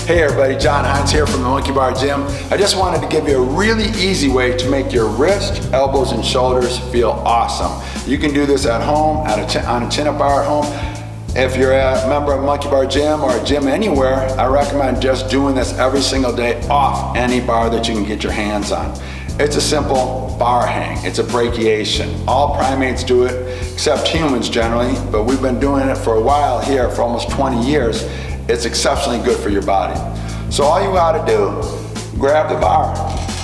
Hey everybody, John Hines here from the Monkey Bar Gym. I just wanted to give you a really easy way to make your wrist, elbows, and shoulders feel awesome. You can do this at home, on a chin-up bar at home. If you're a member of Monkey Bar Gym or a gym anywhere, I recommend just doing this every single day off any bar that you can get your hands on. It's a simple bar hang. It's a breakiation. All primates do it, except humans generally, but we've been doing it for a while here, for almost 20 years. It's exceptionally good for your body. So all you gotta do, grab the bar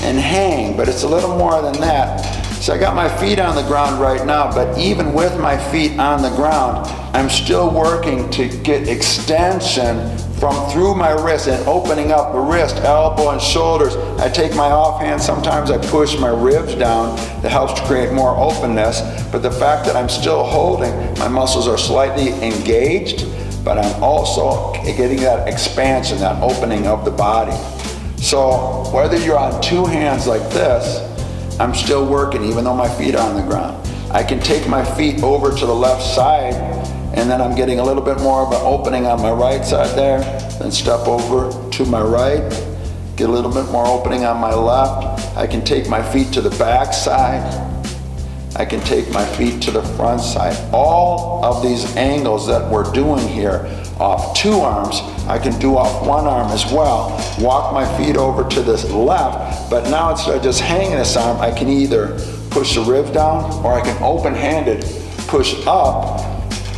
and hang, but it's a little more than that. So I got my feet on the ground right now, but even with my feet on the ground, I'm still working to get extension from through my wrist and opening up the wrist, elbow, and shoulders. I take my offhand, sometimes I push my ribs down. That helps to create more openness, but the fact that I'm still holding, my muscles are slightly engaged, but I'm also getting that expansion, that opening of the body. So whether you're on two hands like this, I'm still working even though my feet are on the ground. I can take my feet over to the left side and then I'm getting a little bit more of an opening on my right side there, then step over to my right, get a little bit more opening on my left. I can take my feet to the back side. I can take my feet to the front side. All of these angles that we're doing here off two arms, I can do off one arm as well. Walk my feet over to this left, but now instead of just hanging this arm, I can either push the ribs down or I can open-handed push up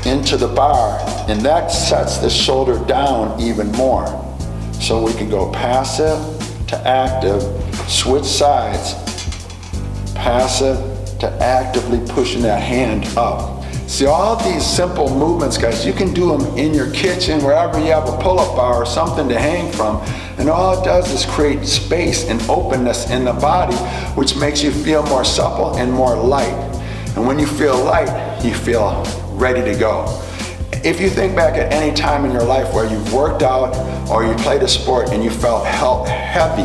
into the bar, and that sets the shoulder down even more. So we can go passive to active, switch sides, passive to actively pushing that hand up. See, all of these simple movements, guys, you can do them in your kitchen, wherever you have a pull-up bar or something to hang from, and all it does is create space and openness in the body, which makes you feel more supple and more light. And when you feel light, you feel ready to go. If you think back at any time in your life where you've worked out or you played a sport and you felt heavy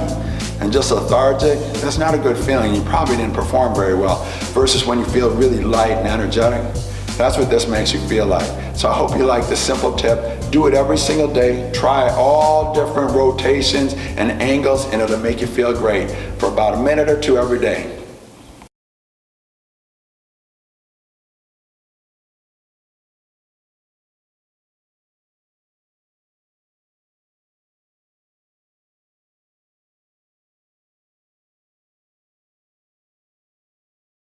and just lethargic, that's not a good feeling. You probably didn't perform very well. Versus when you feel really light and energetic, that's what this makes you feel like. So I hope you like this simple tip. Do it every single day. Try all different rotations and angles, and it'll make you feel great for about a minute or two every day.